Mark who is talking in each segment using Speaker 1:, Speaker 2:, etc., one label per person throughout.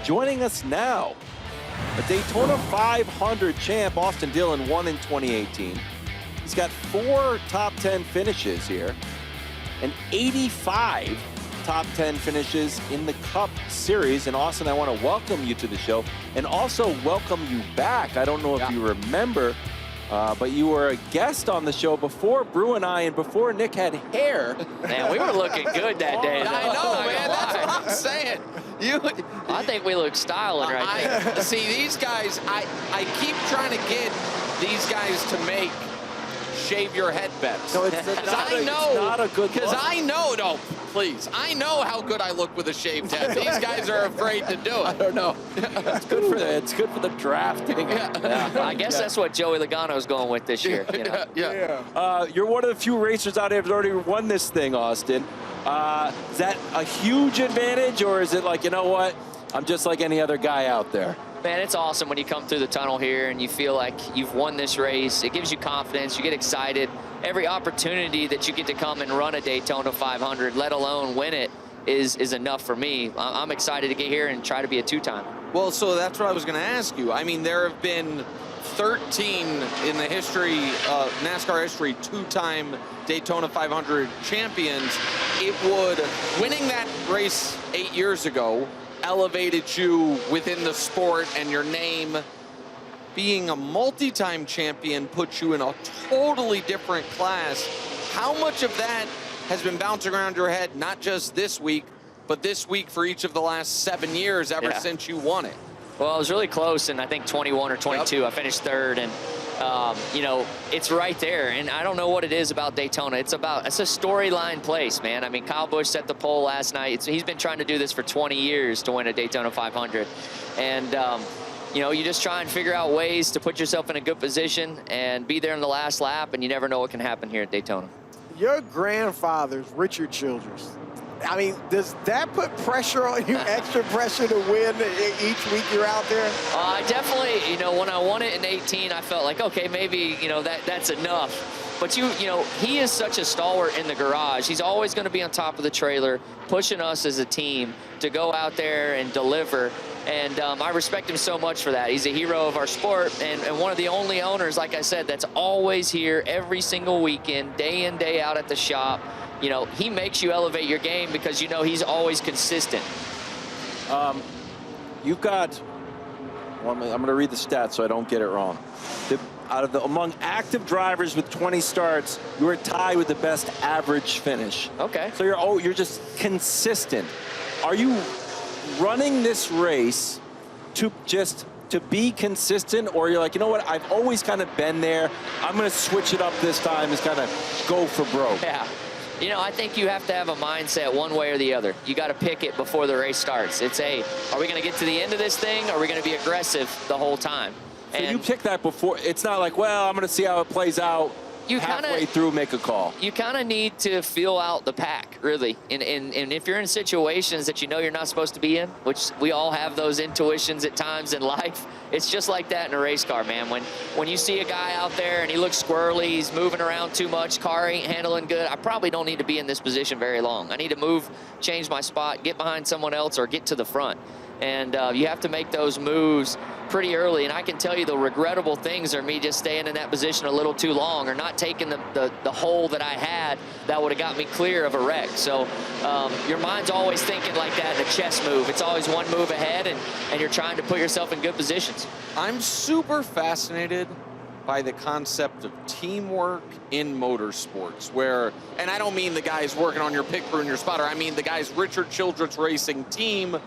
Speaker 1: joining us now. A Daytona 500 champ, Austin Dillon, won in 2018. He's got 4 top 10 finishes here and 85 top 10 finishes in the Cup Series. And Austin, I want to welcome you to the show and also welcome you back. I don't know if you remember, but you were a guest on the show before Brew and I, and before Nick had hair.
Speaker 2: Man, we were looking good that day.
Speaker 3: I know, man. That's what I'm saying.
Speaker 2: I think we look styling right there.
Speaker 3: See, these guys, I keep trying to get these guys to make shave your head bets.
Speaker 1: No, it's not a good look.
Speaker 3: Because I know, no, please. I know how good I look with a shaved head. These guys are afraid to do it.
Speaker 1: I don't know. It's good for the drafting.
Speaker 2: Yeah, I guess that's what Joey Logano's going with this year. You know?
Speaker 1: You're one of the few racers out here who's already won this thing, Austin. Is that a huge advantage, or is it like, you know what, I'm just like any other guy out there?
Speaker 2: Man, it's awesome when you come through the tunnel here and you feel like you've won this race. It gives you confidence. You get excited. Every opportunity that you get to come and run a Daytona 500, let alone win it, is enough for me. I'm excited to get here and try to be a 2-time.
Speaker 3: Well, so that's what I was going to ask you. I mean, there have been 13 in the history, NASCAR history, 2-time Daytona 500 champions. Winning that race 8 years ago elevated you within the sport, and your name. Being a multi-time champion puts you in a totally different class. How much of that has been bouncing around your head, not just this week, but this week for each of the last 7 years ever since you won it?
Speaker 2: Well, I was really close in, I think, 21 or 22. Yep. I finished 3rd, and you know, it's right there. And I don't know what it is about Daytona. It's a storyline place, man. I mean, Kyle Busch set the pole last night. He's been trying to do this for 20 years to win a Daytona 500. And, you know, you just try and figure out ways to put yourself in a good position and be there in the last lap, and you never know what can happen here at Daytona.
Speaker 4: Your grandfather's Richard Childress. I mean, does that put pressure on you, extra pressure to win each week you're out there?
Speaker 2: I definitely, you know, when I won it in 18, I felt like, okay, maybe, you know, that's enough. But you know, he is such a stalwart in the garage. He's always going to be on top of the trailer, pushing us as a team to go out there and deliver. And I respect him so much for that. He's a hero of our sport, and one of the only owners, like I said, that's always here every single weekend, day in, day out at the shop. You know, he makes you elevate your game because, you know, he's always consistent.
Speaker 1: You've got, well, I'm going to read the stats so I don't get it wrong. Among active drivers with 20 starts, you were tied with the best average finish.
Speaker 2: Okay.
Speaker 1: So you're just consistent. Are you running this race to be consistent, or you're like, you know what, I've always kind of been there, I'm going to switch it up this time, is kind of go for broke?
Speaker 2: Yeah. You know, I think you have to have a mindset one way or the other. You got to pick it before the race starts. It's are we going to get to the end of this thing, or are we going to be aggressive the whole time?
Speaker 1: So you pick that before. It's not like, well, I'm going to see how it plays out. You halfway through make a call.
Speaker 2: You kind of need to feel out the pack, really. And if you're in situations that you know you're not supposed to be in, which we all have those intuitions at times in life, it's just like that in a race car, man. When you see a guy out there and he looks squirrely, he's moving around too much, car ain't handling good, I probably don't need to be in this position very long. I need to move, change my spot, get behind someone else, or get to the front. And you have to make those moves pretty early. And I can tell you the regrettable things are me just staying in that position a little too long, or not taking the hole that I had that would have got me clear of a wreck. So your mind's always thinking like that in a chess move. It's always one move ahead, and you're trying to put yourself in good positions.
Speaker 3: I'm super fascinated by the concept of teamwork in motorsports, where, and I don't mean the guys working on your pit crew and your spotter, I mean the guys Richard Childress Racing team,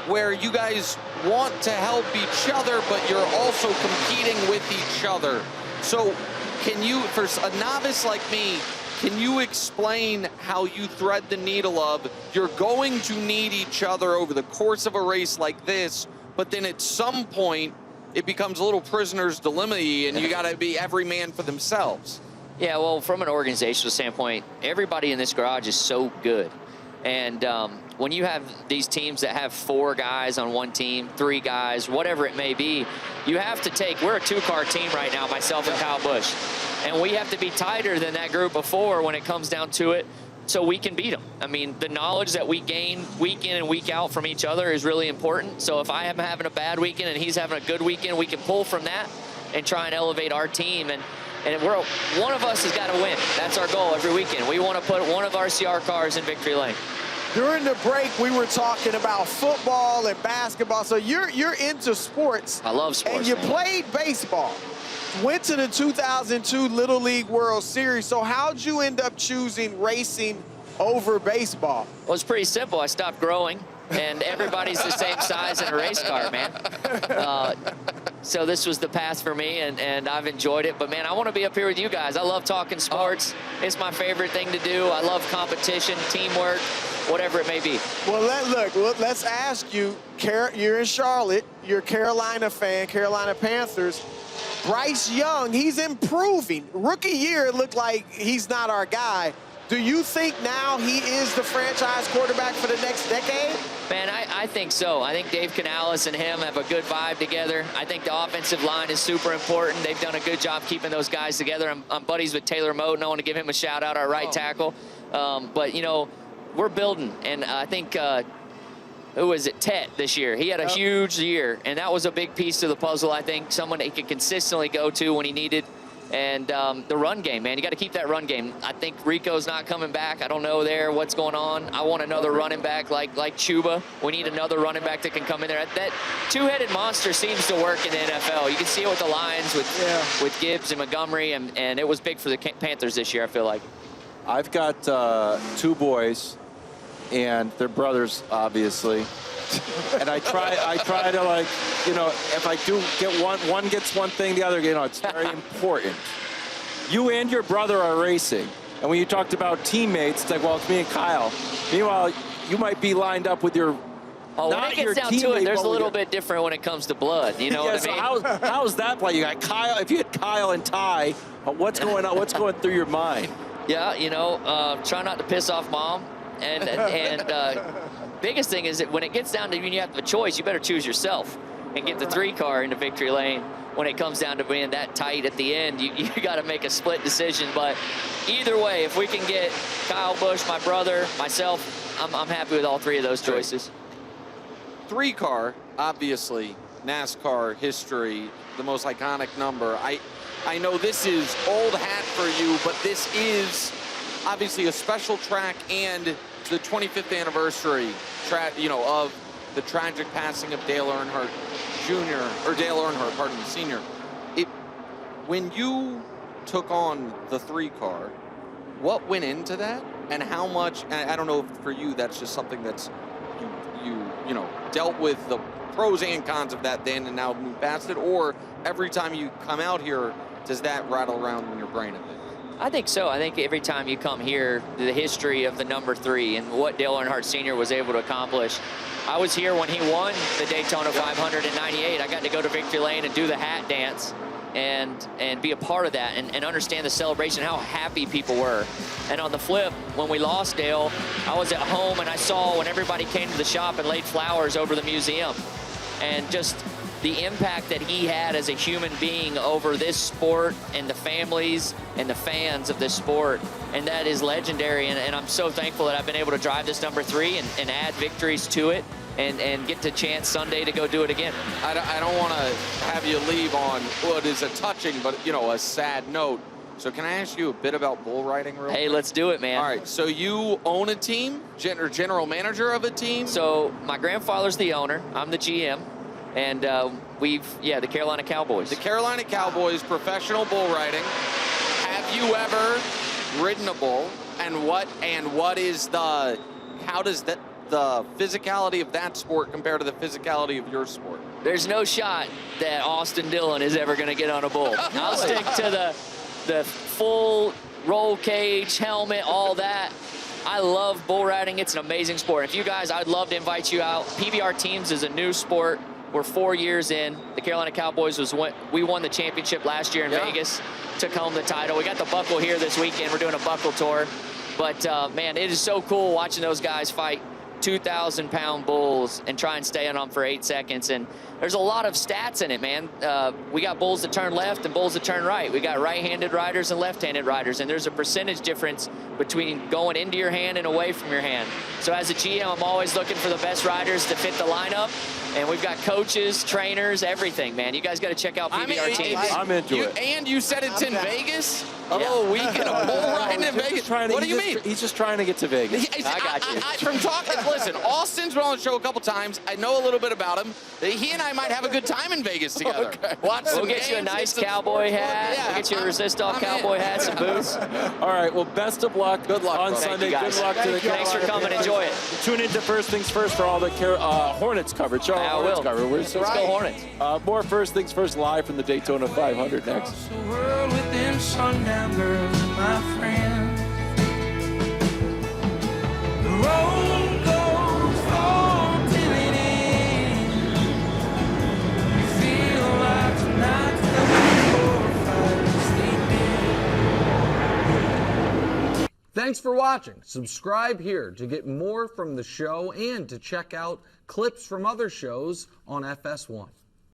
Speaker 3: where you guys want to help each other, but you're also competing with each other. So can you, for a novice like me, can you explain how you thread the needle of you're going to need each other over the course of a race like this, but then at some point it becomes a little prisoner's dilemma and you got to be every man for themselves?
Speaker 2: Yeah, well, from an organizational standpoint, everybody in this garage is so good. And when you have these teams that have 4 guys on one team, 3 guys, whatever it may be, you have to take, we're a 2-car team right now, myself and Kyle Busch. And we have to be tighter than that group before when it comes down to it so we can beat them. I mean, the knowledge that we gain week in and week out from each other is really important. So if I am having a bad weekend and he's having a good weekend, we can pull from that and try and elevate our team. And one of us has got to win. That's our goal every weekend. We want to put one of our RCR cars in victory lane.
Speaker 4: During the break, we were talking about football and basketball. So you're into sports.
Speaker 2: I love sports.
Speaker 4: And you
Speaker 2: man.
Speaker 4: played baseball. Went to the 2002 Little League World Series. So how'd you end up choosing racing over baseball?
Speaker 2: Well, it's pretty simple. I stopped growing, and everybody's the same size in a race car, man. So this was the path for me, and I've enjoyed it. But, man, I want to be up here with you guys. I love talking sports. It's my favorite thing to do. I love competition, teamwork, whatever it may be.
Speaker 4: Well, let's ask you. You're in Charlotte. You're a Carolina fan, Carolina Panthers. Bryce Young, he's improving. Rookie year, it looked like he's not our guy. Do you think now he is the franchise quarterback for the next decade?
Speaker 2: Man, I think so. I think Dave Canales and him have a good vibe together. I think the offensive line is super important. They've done a good job keeping those guys together. I'm buddies with Taylor Moten. I want to give him a shout out, our right tackle. But, you know, we're building. And I think, who was it, Tet this year? He had a huge year, and that was a big piece of the puzzle, I think. Someone that he could consistently go to when he needed. And the run game, man, you got to keep that run game. I think Rico's not coming back. I don't know what's going on. I want another running back like Chuba. We need another running back that can come in there. That two-headed monster seems to work in the NFL. You can see it with the Lions, with Gibbs and Montgomery, and it was big for the Panthers this year, I feel like.
Speaker 1: I've got 2 boys, and they're brothers, obviously. And I try to, like, you know, if I do get one gets one thing, the other, you know, it's very important. You and your brother are racing. And when you talked about teammates, it's like, well, it's me and Kyle. Meanwhile, you might be lined up with your
Speaker 2: when it gets down to it, there's a little bit different when it comes to blood. You know what I mean?
Speaker 1: So how's that play? You got Kyle. If you had Kyle and Ty, what's going on? What's going through your mind?
Speaker 2: Yeah, you know, try not to piss off mom. And biggest thing is that when it gets down to when you have a choice, you better choose yourself and get the 3 car into victory lane. When it comes down to being that tight at the end, you got to make a split decision. But either way, if we can get Kyle Busch, my brother, myself, I'm happy with all 3 of those choices.
Speaker 3: 3 car, obviously, NASCAR history, the most iconic number. I know this is old hat for you, but this is obviously a special track and the 25th anniversary, of the tragic passing of Dale Earnhardt Jr. or Dale Earnhardt, pardon me, Sr. When you took on the 3 car, what went into that, and how much? And I don't know if for you that's just something that's you know dealt with the pros and cons of that then and now moved past it, or every time you come out here, does that rattle around in your brain a bit?
Speaker 2: I think so. I think every time you come here, the history of the number 3 and what Dale Earnhardt Sr. was able to accomplish. I was here when he won the Daytona 500 in '98. I got to go to victory lane and do the hat dance and be a part of that and understand the celebration, how happy people were. And on the flip, when we lost Dale, I was at home and I saw when everybody came to the shop and laid flowers over the museum. And just the impact that he had as a human being over this sport and the families and the fans of this sport. And that is legendary. And I'm so thankful that I've been able to drive this number 3 and add victories to it and get the chance Sunday to go do it again.
Speaker 3: I don't want to have you leave on what is a touching, but, you know, a sad note. So can I ask you a bit about bull riding real quick?
Speaker 2: Hey, let's do it, man.
Speaker 3: All right, so you own a team, or general manager of a team?
Speaker 2: So my grandfather's the owner. I'm the GM. And the Carolina Cowboys.
Speaker 3: The Carolina Cowboys, professional bull riding. Have you ever ridden a bull? And what is how does the physicality of that sport compare to the physicality of your sport?
Speaker 2: There's no shot that Austin Dillon is ever going to get on a bull. I'll stick to the full roll cage, helmet, all that. I love bull riding. It's an amazing sport. If you guys, I'd love to invite you out. PBR Teams is a new sport. We're 4 years in. The Carolina Cowboys we won the championship last year in Vegas, took home the title. We got the buckle here this weekend. We're doing a buckle tour. But, man, it is so cool watching those guys fight. 2,000-pound bulls and try and stay on them for 8 seconds. And there's a lot of stats in it, man. We got bulls that turn left and bulls that turn right. We got right-handed riders and left-handed riders, and there's a percentage difference between going into your hand and away from your hand. So as a GM, I'm always looking for the best riders to fit the lineup. And we've got coaches, trainers, everything, man. You guys got to check out PBR teams.
Speaker 1: I'm into it.
Speaker 3: And you said it's in Vegas? A little weekend of bull riding in Vegas? What do you mean?
Speaker 1: He's just trying to get to Vegas.
Speaker 2: I got you.
Speaker 3: From talking, listen, Austin's been on the show a couple times. I know a little bit about him. He and I might have a good time in Vegas together.
Speaker 1: Okay.
Speaker 2: We'll get you a nice cowboy hat.
Speaker 3: Yeah,
Speaker 2: We'll get you a resist-off cowboy hat, some boots.
Speaker 1: All right, well, best of luck. Good luck on
Speaker 3: brother.
Speaker 1: Sunday.
Speaker 2: Thank you,
Speaker 1: Good
Speaker 2: guys.
Speaker 1: luck to the
Speaker 2: Thanks for coming. Enjoy it.
Speaker 1: Tune into First Things First for all the Hornets coverage.
Speaker 2: I will.
Speaker 1: Let's
Speaker 2: go Hornets.
Speaker 1: More First Things First live from the Daytona 500 next.
Speaker 5: The world within sundown girls, my friend. The road goes on till it ends. You feel like tonight's the before sleeping.
Speaker 6: Thanks for watching. Subscribe here to get more from the show and to check out clips from other shows on FS1.